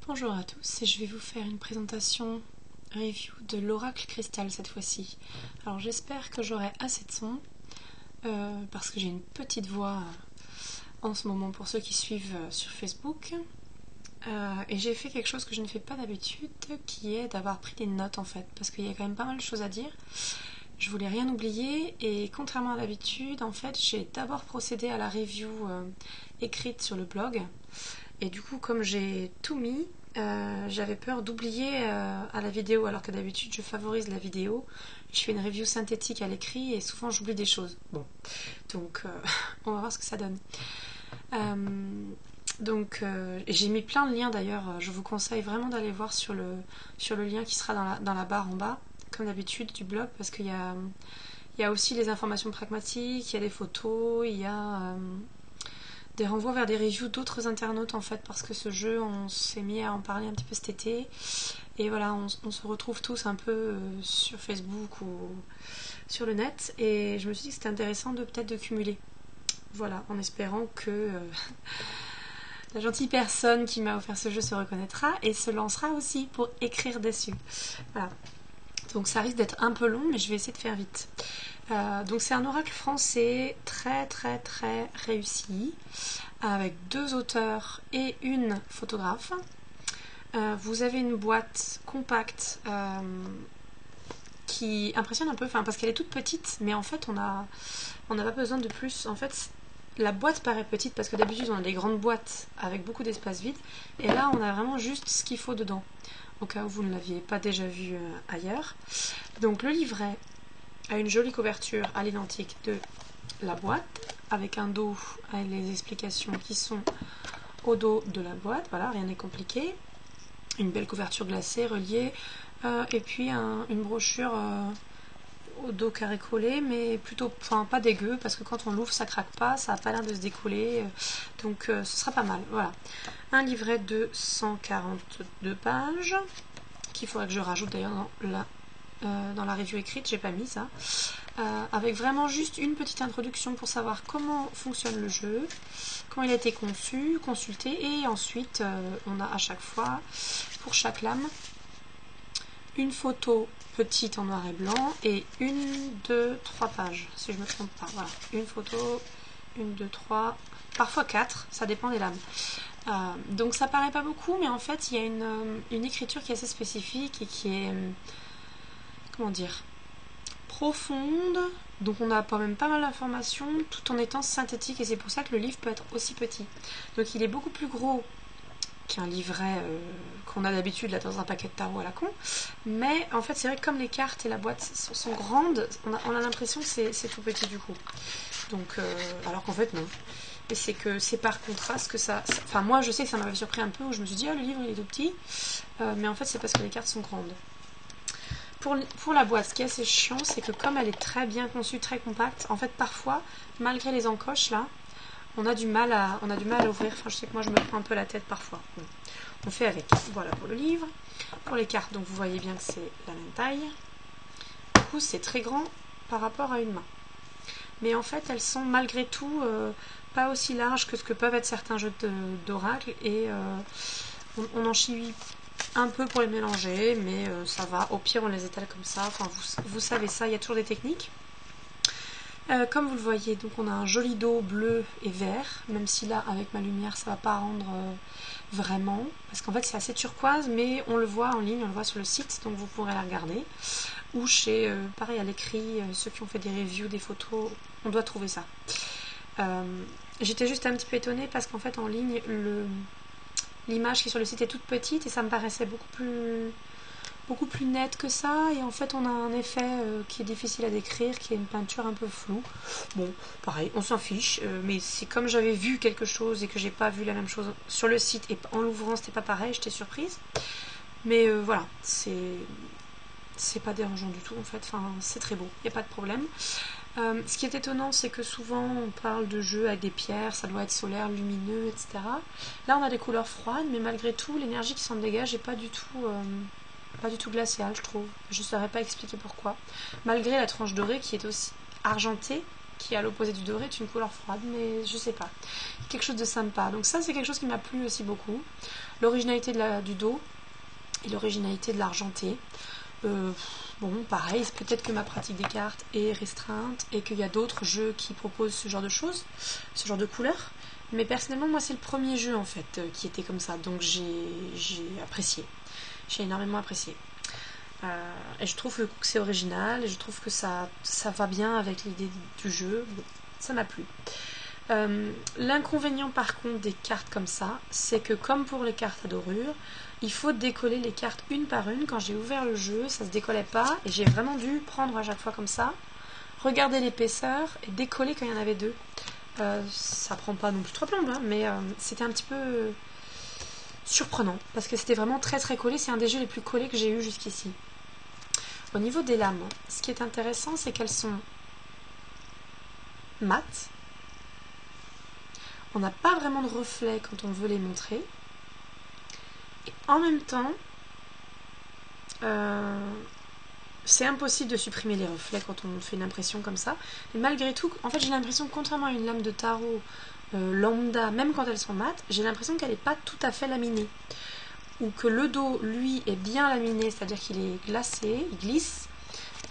Bonjour à tous et je vais vous faire une présentation review de l'Oracle Cristal cette fois-ci. Alors j'espère que j'aurai assez de son parce que j'ai une petite voix en ce moment pour ceux qui suivent sur Facebook. Et j'ai fait quelque chose que je ne fais pas d'habitude, qui est d'avoir pris des notes en fait, parce qu'il y a quand même pas mal de choses à dire. Je voulais rien oublier et contrairement à d'habitude, en fait, j'ai d'abord procédé à la review écrite sur le blog. Et du coup, comme j'ai tout mis, j'avais peur d'oublier à la vidéo, alors que d'habitude je favorise la vidéo. Je fais une review synthétique à l'écrit et souvent j'oublie des choses. Bon, donc on va voir ce que ça donne. J'ai mis plein de liens d'ailleurs. Je vous conseille vraiment d'aller voir sur le lien qui sera dans la barre en bas, comme d'habitude, du blog, parce qu'il y a aussi les informations pragmatiques, il y a des photos, il y a des renvois vers des reviews d'autres internautes en fait, parce que ce jeu, on s'est mis à en parler un petit peu cet été. Et voilà, on se retrouve tous un peu sur Facebook ou sur le net. Et je me suis dit que c'était intéressant de cumuler. Voilà, en espérant que la gentille personne qui m'a offert ce jeu se reconnaîtra et se lancera aussi pour écrire dessus. Voilà. Donc ça risque d'être un peu long, mais je vais essayer de faire vite. Donc c'est un oracle français très réussi, avec 2 auteurs et une photographe. Vous avez une boîte compacte qui impressionne un peu, parce qu'elle est toute petite, mais en fait on n'a pas besoin de plus. En fait, la boîte paraît petite parce que d'habitude on a des grandes boîtes avec beaucoup d'espace vide, et là on a vraiment juste ce qu'il faut dedans, au cas où vous ne l'aviez pas déjà vu ailleurs. Donc le livret a une jolie couverture à l'identique de la boîte, avec un dos avec les explications qui sont au dos de la boîte. Voilà, rien n'est compliqué. Une belle couverture glacée reliée, et puis une brochure au dos carré collé, mais plutôt, pas dégueu, parce que quand on l'ouvre ça craque pas, ça n'a pas l'air de se décoller, donc ce sera pas mal. Voilà, un livret de 142 pages qu'il faudrait que je rajoute d'ailleurs dans la review écrite, j'ai pas mis ça, avec vraiment juste une petite introduction pour savoir comment fonctionne le jeu, comment il a été conçu, consulté, et ensuite on a à chaque fois, pour chaque lame, une photo petite en noir et blanc et 1, 2, 3 pages, si je me trompe pas. Voilà, une photo, 1, 2, 3, parfois 4, ça dépend des lames. Donc ça paraît pas beaucoup, mais en fait il y a une écriture qui est assez spécifique et qui est, comment dire, profonde, donc on a quand même pas mal d'informations tout en étant synthétique, et c'est pour ça que le livre peut être aussi petit. Donc il est beaucoup plus gros qu'un livret qu'on a d'habitude là dans un paquet de tarot à la con, mais en fait c'est vrai que comme les cartes et la boîte sont grandes, on a l'impression que c'est tout petit du coup, donc alors qu'en fait non, et c'est que c'est par contraste que ça, enfin moi je sais que ça m'avait surpris un peu, où je me suis dit ah le livre il est tout petit, mais en fait c'est parce que les cartes sont grandes. Pour la boîte, ce qui est assez chiant, c'est que comme elle est très bien conçue, très compacte, en fait parfois, malgré les encoches là, on a du mal à ouvrir. Enfin, je sais que moi je me prends un peu la tête parfois. Bon, on fait avec. Voilà pour le livre. Pour les cartes, donc vous voyez bien que c'est la même taille. Du coup, c'est très grand par rapport à une main. Mais en fait, elles sont malgré tout pas aussi larges que ce que peuvent être certains jeux d'oracle. Et on en chie un peu pour les mélanger, mais ça va. Au pire, on les étale comme ça. Enfin, vous savez ça, il y a toujours des techniques. Comme vous le voyez, donc on a un joli dos bleu et vert, même si là avec ma lumière ça va pas rendre vraiment, parce qu'en fait c'est assez turquoise, mais on le voit en ligne, on le voit sur le site, donc vous pourrez la regarder, ou chez, pareil à l'écrit, ceux qui ont fait des reviews, des photos, on doit trouver ça. J'étais juste un petit peu étonnée parce qu'en fait en ligne l'image qui est sur le site est toute petite et ça me paraissait beaucoup plus nette que ça, et en fait on a un effet qui est difficile à décrire, qui est une peinture un peu floue. Bon, pareil, on s'en fiche, mais c'est comme j'avais vu quelque chose et que j'ai pas vu la même chose sur le site, et en l'ouvrant c'était pas pareil, j'étais surprise. Mais voilà, c'est pas dérangeant du tout en fait, enfin c'est très beau, il n'y a pas de problème. Ce qui est étonnant, c'est que souvent on parle de jeux avec des pierres, ça doit être solaire, lumineux, etc. Là on a des couleurs froides, mais malgré tout l'énergie qui s'en dégage n'est pas du tout glacial, je trouve. Je ne saurais pas expliquer pourquoi. Malgré la tranche dorée qui est aussi argentée, qui est à l'opposé du doré, est une couleur froide, mais je sais pas. Quelque chose de sympa. Donc ça, c'est quelque chose qui m'a plu aussi beaucoup. L'originalité du dos et l'originalité de l'argenté. Bon, pareil, peut-être que ma pratique des cartes est restreinte et qu'il y a d'autres jeux qui proposent ce genre de choses, ce genre de couleurs. Mais personnellement, moi, c'est le premier jeu, en fait, qui était comme ça. Donc j'ai apprécié. J'ai énormément apprécié. Et je trouve que c'est original et je trouve que ça va bien avec l'idée du jeu. Bon, ça m'a plu. L'inconvénient par contre des cartes comme ça, c'est que comme pour les cartes à dorure, il faut décoller les cartes une par une. Quand j'ai ouvert le jeu, ça se décollait pas et j'ai vraiment dû prendre à chaque fois comme ça, regarder l'épaisseur et décoller quand il y en avait deux. Ça prend pas non plus trois plombes, hein, mais c'était un petit peu surprenant parce que c'était vraiment très très collé. C'est un des jeux les plus collés que j'ai eu jusqu'ici. Au niveau des lames, ce qui est intéressant, c'est qu'elles sont mates. On n'a pas vraiment de reflet quand on veut les montrer. Et en même temps, c'est impossible de supprimer les reflets quand on fait une impression comme ça. Mais malgré tout, en fait, j'ai l'impression que contrairement à une lame de tarot lambda, même quand elles sont mates, j'ai l'impression qu'elle n'est pas tout à fait laminée. Ou que le dos, lui, est bien laminé, c'est-à-dire qu'il est glacé, il glisse,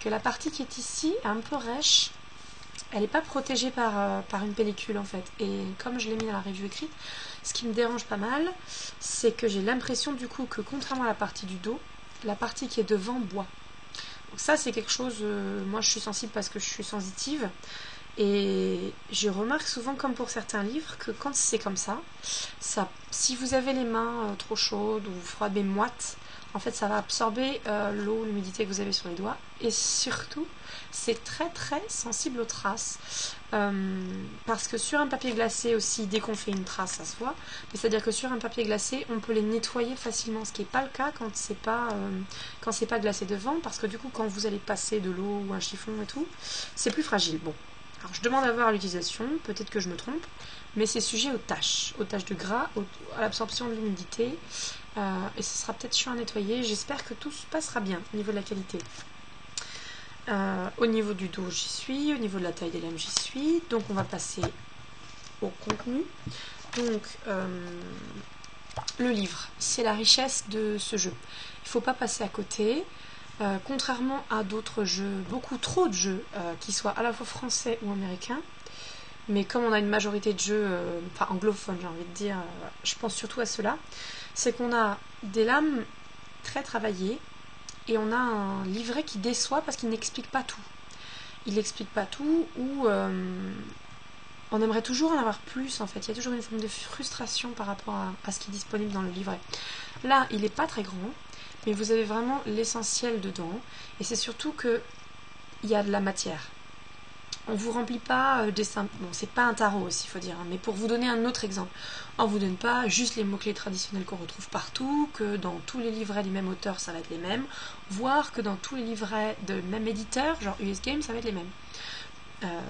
que la partie qui est ici est un peu rêche. Elle n'est pas protégée par une pellicule en fait. Et comme je l'ai mis dans la review écrite, ce qui me dérange pas mal, c'est que j'ai l'impression du coup que contrairement à la partie du dos, la partie qui est devant boit. Donc ça c'est quelque chose, moi je suis sensible parce que je suis sensitive. Et je remarque souvent, comme pour certains livres, que quand c'est comme ça, si vous avez les mains trop chaudes ou froides mais moites, en fait ça va absorber l'eau, l'humidité que vous avez sur les doigts. Et surtout, c'est très très sensible aux traces. Parce que sur un papier glacé aussi, dès qu'on fait une trace, ça se voit. Mais c'est-à-dire que sur un papier glacé, on peut les nettoyer facilement, ce qui n'est pas le cas quand c'est pas glacé devant, parce que du coup, quand vous allez passer de l'eau ou un chiffon et tout, c'est plus fragile. Bon. Alors je demande à voir l'utilisation, peut-être que je me trompe, mais c'est sujet aux taches de gras, à l'absorption de l'humidité, et ce sera peut-être chiant à nettoyer. J'espère que tout se passera bien au niveau de la qualité. Au niveau du dos, j'y suis, au niveau de la taille des lames, j'y suis, donc on va passer au contenu. Donc le livre, c'est la richesse de ce jeu. Il ne faut pas passer à côté. Contrairement à d'autres jeux, beaucoup trop de jeux qui soient à la fois français ou américains, mais comme on a une majorité de jeux anglophones, j'ai envie de dire, je pense surtout à cela, c'est qu'on a des lames très travaillées et on a un livret qui déçoit parce qu'il n'explique pas tout. Il n'explique pas tout ou on aimerait toujours en avoir plus en fait. Il y a toujours une forme de frustration par rapport à ce qui est disponible dans le livret. Là, il n'est pas très grand, mais vous avez vraiment l'essentiel dedans. Et c'est surtout qu'il y a de la matière. On ne vous remplit pas des symboles. Bon, c'est pas un tarot aussi, il faut dire. Hein, mais pour vous donner un autre exemple, on ne vous donne pas juste les mots-clés traditionnels qu'on retrouve partout, que dans tous les livrets du même auteur, ça va être les mêmes, voire que dans tous les livrets de même éditeur, genre US Games, ça va être les mêmes.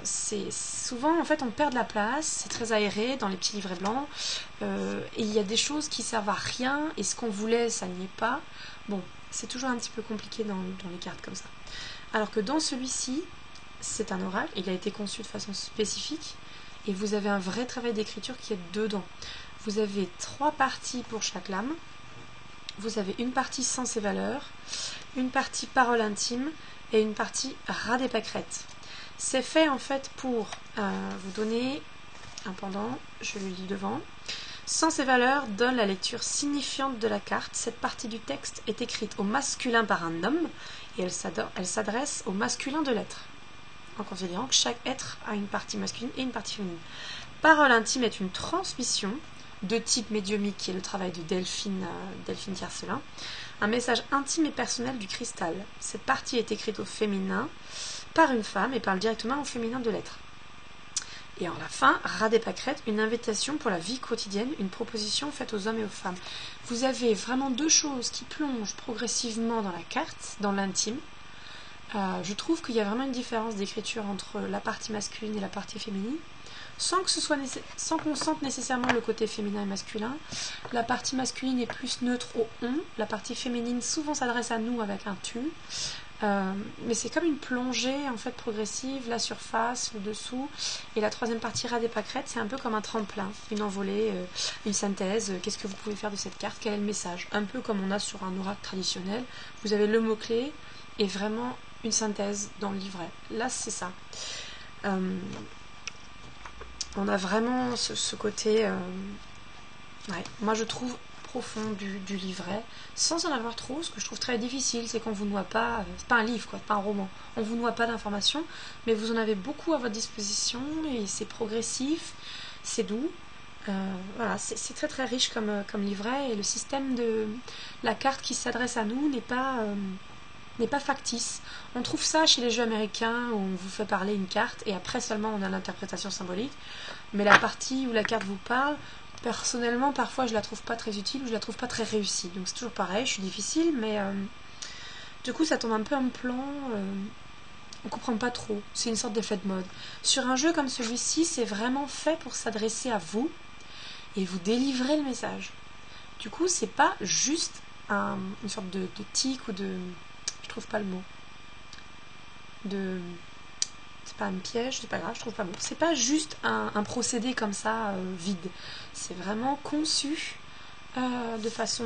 C'est souvent en fait on perd de la place, c'est très aéré dans les petits livrets blancs et il y a des choses qui servent à rien et ce qu'on voulait ça n'y est pas. Bon, c'est toujours un petit peu compliqué dans les cartes comme ça. Alors que dans celui-ci, c'est un oracle, il a été conçu de façon spécifique et vous avez un vrai travail d'écriture qui est dedans. Vous avez 3 parties pour chaque lame. Vous avez une partie sens et valeurs, une partie parole intime et une partie ras des pâquerettes. C'est fait en fait pour vous donner un pendant, je le lis devant. Sens et valeurs donne la lecture signifiante de la carte. Cette partie du texte est écrite au masculin par un homme et elle s'adresse au masculin de l'être, en considérant que chaque être a une partie masculine et une partie féminine. Parole intime est une transmission de type médiumique qui est le travail de Delphine Tiercelin. Un message intime et personnel du cristal. Cette partie est écrite au féminin par une femme et parle directement au féminin de l'être. Et en la fin, ras des pâquerettes, une invitation pour la vie quotidienne, une proposition faite aux hommes et aux femmes. Vous avez vraiment 2 choses qui plongent progressivement dans la carte, dans l'intime. Je trouve qu'il y a vraiment une différence d'écriture entre la partie masculine et la partie féminine, sans qu'on sente nécessairement le côté féminin et masculin. La partie masculine est plus neutre au on, la partie féminine souvent s'adresse à nous avec un tu. Mais c'est comme une plongée en fait progressive, la surface, le dessous, et la troisième partie ras des pâquerettes, c'est un peu comme un tremplin, une envolée, une synthèse. Qu'est-ce que vous pouvez faire de cette carte? Quel est le message? Un peu comme on a sur un oracle traditionnel, vous avez le mot-clé et vraiment une synthèse dans le livret. Là, c'est ça. On a vraiment ce côté, ouais, moi je trouve profond du livret, sans en avoir trop. Ce que je trouve très difficile, c'est qu'on vous noie pas, c'est pas un livre quoi, c'est pas un roman, on vous noie pas d'informations, mais vous en avez beaucoup à votre disposition et c'est progressif, c'est doux. Voilà, c'est très très riche comme livret, et le système de la carte qui s'adresse à nous n'est pas factice. On trouve ça chez les jeux américains où on vous fait parler une carte et après seulement on a l'interprétation symbolique. Mais la partie où la carte vous parle, personnellement, parfois je la trouve pas très utile ou je la trouve pas très réussie. Donc c'est toujours pareil, je suis difficile, mais du coup ça tombe un peu en plan. On comprend pas trop. C'est une sorte d'effet de mode. Sur un jeu comme celui-ci, c'est vraiment fait pour s'adresser à vous et vous délivrer le message. Du coup, c'est pas juste une sorte de tic ou de... Je trouve pas le mot. C'est pas un piège, c'est pas grave, je trouve pas le mot. C'est pas juste un procédé comme ça, vide. C'est vraiment conçu de façon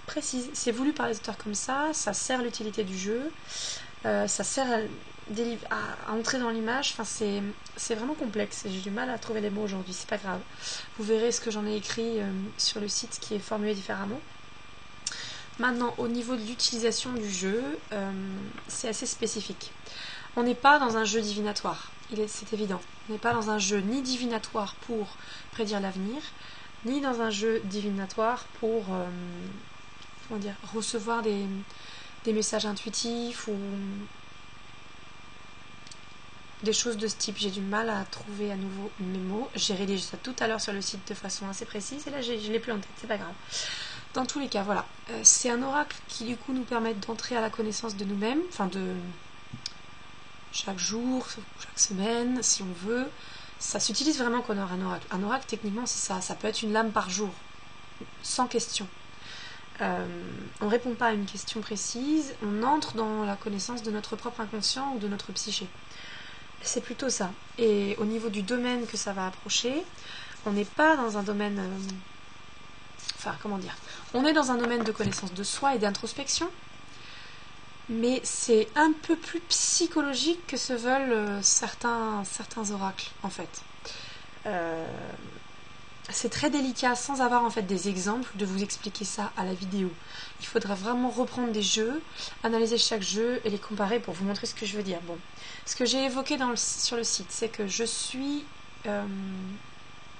précise. C'est voulu par les auteurs comme ça sert l'utilité du jeu, ça sert à entrer dans l'image. Enfin, c'est vraiment complexe et j'ai du mal à trouver les mots aujourd'hui, c'est pas grave. Vous verrez ce que j'en ai écrit sur le site qui est formulé différemment. Maintenant, au niveau de l'utilisation du jeu, c'est assez spécifique. On n'est pas dans un jeu divinatoire, c'est évident. On n'est pas dans un jeu ni divinatoire pour prédire l'avenir, ni dans un jeu divinatoire pour comment dire, recevoir des messages intuitifs ou des choses de ce type. J'ai du mal à trouver à nouveau mes mots. J'ai rédigé ça tout à l'heure sur le site de façon assez précise et là je ne l'ai plus en tête, c'est pas grave. Dans tous les cas, voilà. C'est un oracle qui du coup nous permet d'entrer à la connaissance de nous-mêmes, enfin de chaque jour, chaque semaine, si on veut. Ça s'utilise vraiment comme un oracle. Un oracle, techniquement, c'est ça. Ça peut être une lame par jour, sans question. On ne répond pas à une question précise, on entre dans la connaissance de notre propre inconscient ou de notre psyché. C'est plutôt ça. Et au niveau du domaine que ça va approcher, on n'est pas dans un domaine... Enfin, comment dire? On est dans un domaine de connaissance de soi et d'introspection, mais c'est un peu plus psychologique que se veulent certains oracles, en fait. C'est très délicat, sans avoir en fait des exemples, de vous expliquer ça à la vidéo. Il faudra vraiment reprendre des jeux, analyser chaque jeu et les comparer pour vous montrer ce que je veux dire. Bon, ce que j'ai évoqué sur le site, c'est que je suis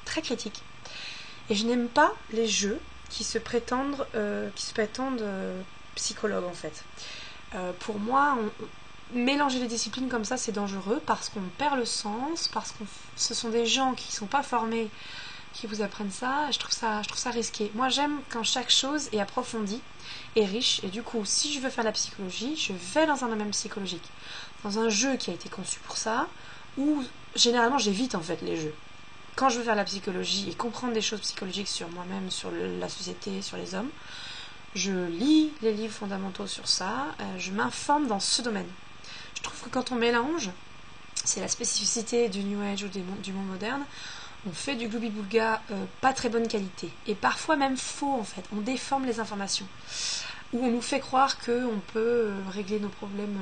très critique et je n'aime pas les jeux qui se prétendent psychologues en fait. Pour moi, mélanger les disciplines comme ça, c'est dangereux parce qu'on perd le sens, parce que ce sont des gens qui ne sont pas formés qui vous apprennent ça, et je trouve ça risqué. Moi, j'aime quand chaque chose est approfondie et riche, et du coup, si je veux faire de la psychologie, je vais dans un domaine psychologique, dans un jeu qui a été conçu pour ça, où généralement j'évite en fait les jeux. Quand je veux faire de la psychologie et comprendre des choses psychologiques sur moi-même, sur la société, sur les hommes, je lis les livres fondamentaux sur ça, je m'informe dans ce domaine. Je trouve que quand on mélange, c'est la spécificité du New Age ou du monde moderne, on fait du gloubi-boulga pas très bonne qualité, et parfois même faux en fait, on déforme les informations, ou on nous fait croire qu'on peut régler nos problèmes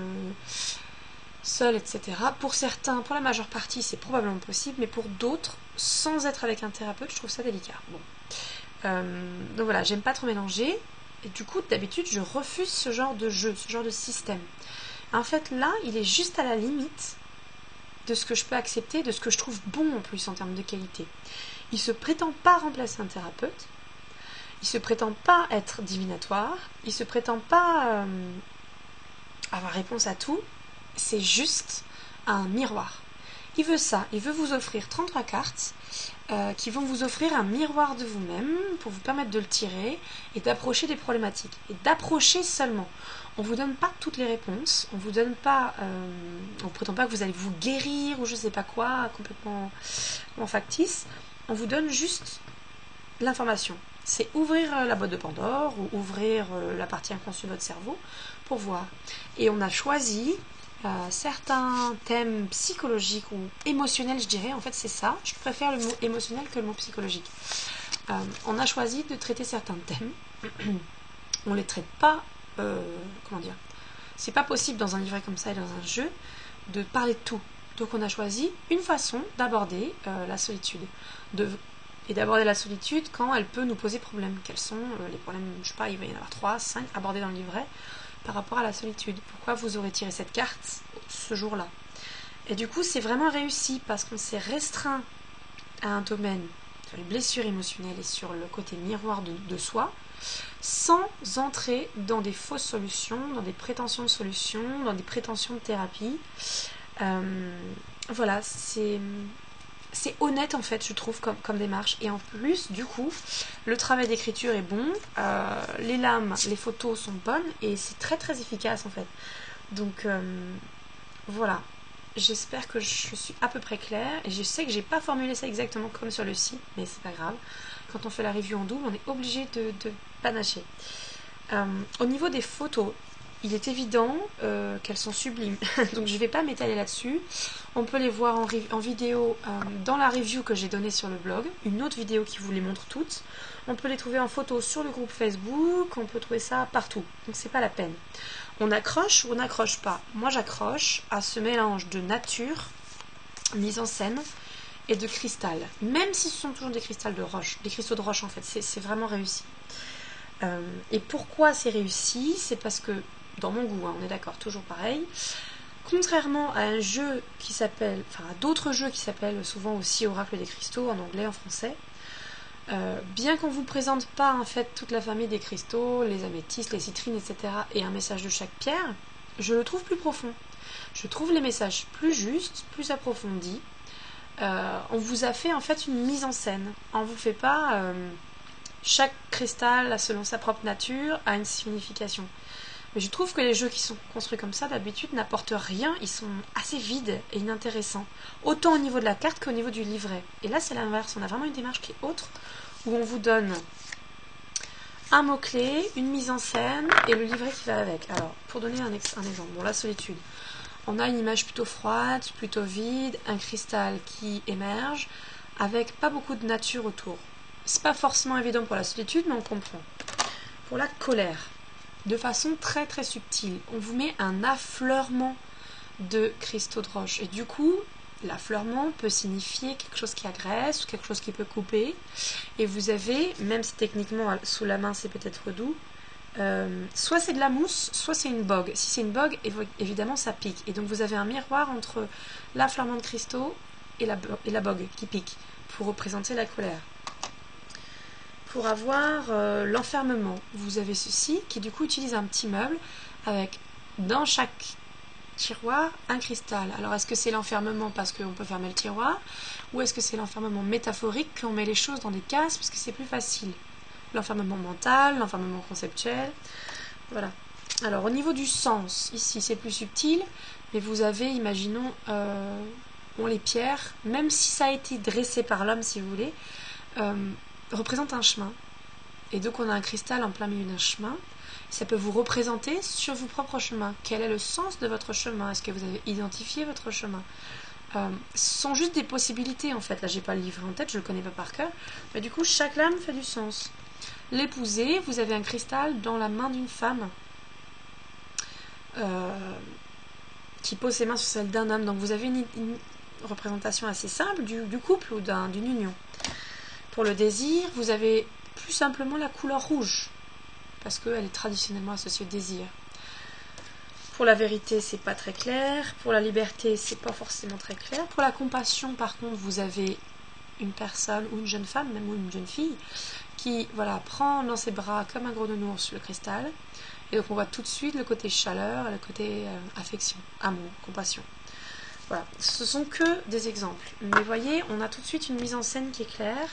seul, etc. Pour certains, pour la majeure partie, c'est probablement possible, mais pour d'autres, sans être avec un thérapeute, je trouve ça délicat. Bon. Donc voilà, j'aime pas trop mélanger, et du coup, d'habitude, je refuse ce genre de jeu, ce genre de système. En fait, là, il est juste à la limite de ce que je peux accepter, de ce que je trouve bon en plus en termes de qualité. Il se prétend pas remplacer un thérapeute, il se prétend pas être divinatoire, il se prétend pas avoir réponse à tout, c'est juste un miroir. Il veut ça, il veut vous offrir 33 cartes qui vont vous offrir un miroir de vous-même pour vous permettre de le tirer et d'approcher des problématiques. Et d'approcher seulement. On ne vous donne pas toutes les réponses, on vous donne pas, on ne prétend pas que vous allez vous guérir ou je ne sais pas quoi, complètement factice. On vous donne juste l'information. C'est ouvrir la boîte de Pandore ou ouvrir la partie inconsciente de votre cerveau pour voir. Et on a choisi certains thèmes psychologiques ou émotionnels, je dirais. En fait, c'est ça. Je préfère le mot émotionnel que le mot psychologique. On a choisi de traiter certains thèmes. On ne les traite pas, comment dire, c'est pas possible dans un livret comme ça et dans un jeu de parler de tout. Donc on a choisi une façon d'aborder la solitude. Et d'aborder la solitude quand elle peut nous poser problème. Quels sont les problèmes, je sais pas, il va y en avoir 3, 5 abordés dans le livret par rapport à la solitude. Pourquoi vous aurez tiré cette carte ce jour-là? Et du coup, c'est vraiment réussi parce qu'on s'est restreint à un domaine sur les blessures émotionnelles et sur le côté miroir de soi, sans entrer dans des fausses solutions, dans des prétentions de solutions, dans des prétentions de thérapie. Voilà, c'est honnête en fait, je trouve, comme démarche. Et en plus, du coup, le travail d'écriture est bon, les lames, les photos sont bonnes et c'est très très efficace en fait. Donc voilà, j'espère que je suis à peu près claire. Et je sais que j'ai pas formulé ça exactement comme sur le site, mais c'est pas grave. Quand on fait la review en double, on est obligé de panacher. Au niveau des photos, il est évident qu'elles sont sublimes. Donc je ne vais pas m'étaler là-dessus. On peut les voir en vidéo dans la review que j'ai donnée sur le blog. Une autre vidéo qui vous les montre toutes. On peut les trouver en photo sur le groupe Facebook. On peut trouver ça partout. Donc c'est pas la peine. On accroche ou on n'accroche pas. Moi j'accroche à ce mélange de nature, mise en scène, et de cristal. Même si ce sont toujours des cristals de roche. Des cristaux de roche en fait. C'est vraiment réussi. Et pourquoi c'est réussi? C'est parce que dans mon goût, hein, on est d'accord, toujours pareil. Contrairement à un jeu qui s'appelle, enfin à d'autres jeux qui s'appellent souvent aussi Oracle des cristaux en anglais, en français, bien qu'on vous présente pas en fait toute la famille des cristaux, les améthystes, les citrines, etc., et un message de chaque pierre, je le trouve plus profond. Je trouve les messages plus justes, plus approfondis. On vous a fait en fait une mise en scène. On vous fait pas chaque cristal, selon sa propre nature, a une signification. Mais je trouve que les jeux qui sont construits comme ça, d'habitude, n'apportent rien. Ils sont assez vides et inintéressants. Autant au niveau de la carte qu'au niveau du livret. Et là, c'est l'inverse. On a vraiment une démarche qui est autre, où on vous donne un mot-clé, une mise en scène et le livret qui va avec. Alors, pour donner un exemple. Bon, la solitude. On a une image plutôt froide, plutôt vide, un cristal qui émerge, avec pas beaucoup de nature autour. C'est pas forcément évident pour la solitude, mais on comprend. Pour la colère, de façon très très subtile, on vous met un affleurement de cristaux de roche. Et du coup, l'affleurement peut signifier quelque chose qui agresse ou quelque chose qui peut couper. Et vous avez, même si techniquement sous la main c'est peut-être doux, soit c'est de la mousse, soit c'est une bogue. Si c'est une bogue, évidemment ça pique. Et donc vous avez un miroir entre l'affleurement de cristaux et la bogue qui pique, pour représenter la colère. Pour avoir l'enfermement, vous avez ceci qui du coup utilise un petit meuble avec dans chaque tiroir un cristal. Alors est-ce que c'est l'enfermement parce qu'on peut fermer le tiroir, ou est-ce que c'est l'enfermement métaphorique qu'on met les choses dans des cases parce que c'est plus facile? L'enfermement mental, l'enfermement conceptuel, voilà. Alors au niveau du sens, ici c'est plus subtil, mais vous avez, imaginons, les pierres, même si ça a été dressé par l'homme si vous voulez, représente un chemin. Et donc on a un cristal en plein milieu d'un chemin. Ça peut vous représenter sur vos propres chemins. Quel est le sens de votre chemin? Est-ce que vous avez identifié votre chemin? Ce sont juste des possibilités en fait. Là j'ai pas le livre en tête, je le connais pas par cœur. Mais du coup chaque lame fait du sens. L'épousée, vous avez un cristal dans la main d'une femme qui pose ses mains sur celle d'un homme. Donc vous avez une représentation assez simple du couple ou d'une union. Pour le désir, vous avez plus simplement la couleur rouge, parce qu'elle est traditionnellement associée au désir. Pour la vérité, c'est pas très clair. Pour la liberté, c'est pas forcément très clair. Pour la compassion, par contre, vous avez une personne ou une jeune femme, même ou une jeune fille, qui prend dans ses bras comme un gros nounours le cristal. Et donc on voit tout de suite le côté chaleur et le côté affection, amour, compassion. Voilà, ce sont que des exemples. Mais voyez, on a tout de suite une mise en scène qui est claire.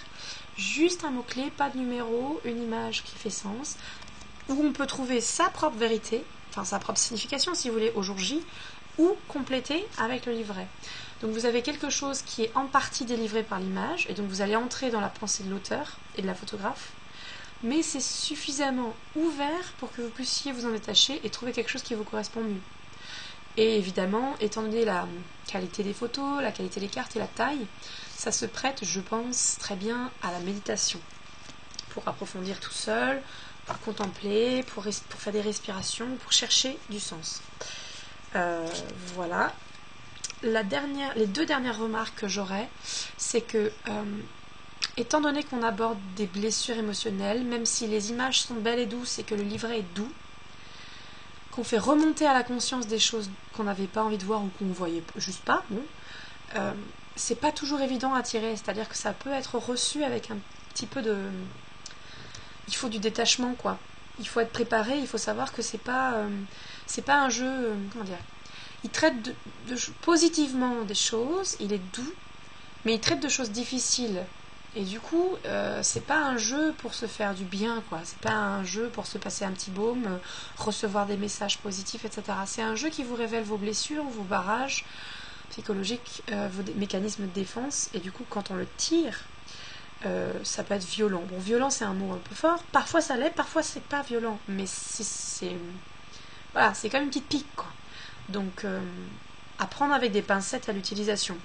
Juste un mot-clé, pas de numéro, une image qui fait sens, où on peut trouver sa propre vérité, enfin sa propre signification si vous voulez, au jour J, ou compléter avec le livret. Donc vous avez quelque chose qui est en partie délivré par l'image, et donc vous allez entrer dans la pensée de l'auteur et de la photographe. mais c'est suffisamment ouvert pour que vous puissiez vous en détacher et trouver quelque chose qui vous correspond mieux. Et évidemment, étant donné la qualité des photos, la qualité des cartes et la taille, ça se prête, je pense, très bien à la méditation. Pour approfondir tout seul, pour contempler, pour faire des respirations, pour chercher du sens. Voilà. Les deux dernières remarques que j'aurais, c'est que, étant donné qu'on aborde des blessures émotionnelles, même si les images sont belles et douces et que le livret est doux, qu'on fait remonter à la conscience des choses qu'on n'avait pas envie de voir ou qu'on ne voyait juste pas, bon, c'est pas toujours évident à tirer, c'est-à-dire que ça peut être reçu avec un petit peu de... Il faut du détachement, quoi. Il faut être préparé, il faut savoir que c'est pas un jeu... comment dire, il traite positivement des choses, il est doux, mais il traite de choses difficiles. Et du coup, c'est pas un jeu pour se faire du bien, quoi. C'est pas un jeu pour se passer un petit baume, recevoir des messages positifs, etc. C'est un jeu qui vous révèle vos blessures, vos barrages psychologiques, vos mécanismes de défense. Et du coup, quand on le tire, ça peut être violent. Bon, violent, c'est un mot un peu fort. Parfois, ça l'est, parfois, c'est pas violent. Mais voilà, c'est comme une petite pique, quoi. Donc, à prendre avec des pincettes à l'utilisation.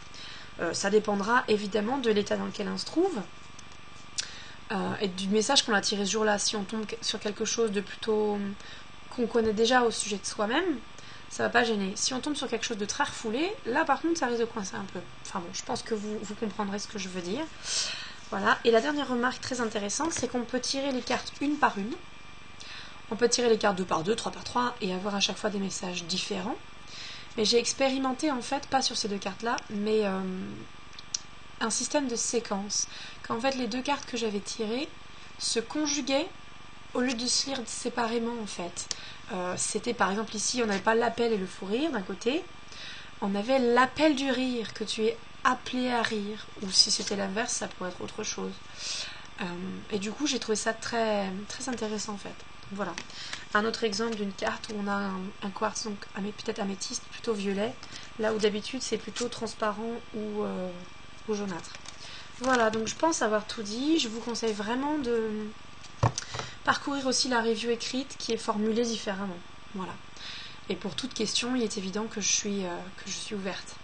Ça dépendra évidemment de l'état dans lequel on se trouve et du message qu'on a tiré ce jour-là. Si on tombe sur quelque chose de plutôt qu'on connaît déjà au sujet de soi-même, ça va pas gêner. Si on tombe sur quelque chose de très refoulé, là par contre ça risque de coincer un peu. Enfin bon, je pense que vous comprendrez ce que je veux dire. Voilà. Et la dernière remarque très intéressante, c'est qu'on peut tirer les cartes une par une. On peut tirer les cartes 2 par 2, 3 par 3 et avoir à chaque fois des messages différents. Mais j'ai expérimenté en fait, pas sur ces deux cartes-là, mais un système de séquence. Qu'en fait les deux cartes que j'avais tirées se conjuguaient au lieu de se lire séparément en fait. C'était par exemple ici, on n'avait pas l'appel et le fou rire d'un côté, on avait l'appel du rire, que tu es appelé à rire, ou si c'était l'inverse, ça pourrait être autre chose. Et du coup j'ai trouvé ça très, très intéressant en fait. Voilà. Un autre exemple d'une carte où on a un quartz, donc peut-être améthyste, plutôt violet, là où d'habitude c'est plutôt transparent ou jaunâtre. Voilà, donc je pense avoir tout dit. Je vous conseille vraiment de parcourir aussi la review écrite qui est formulée différemment. Voilà. Et pour toute question, il est évident que je suis ouverte.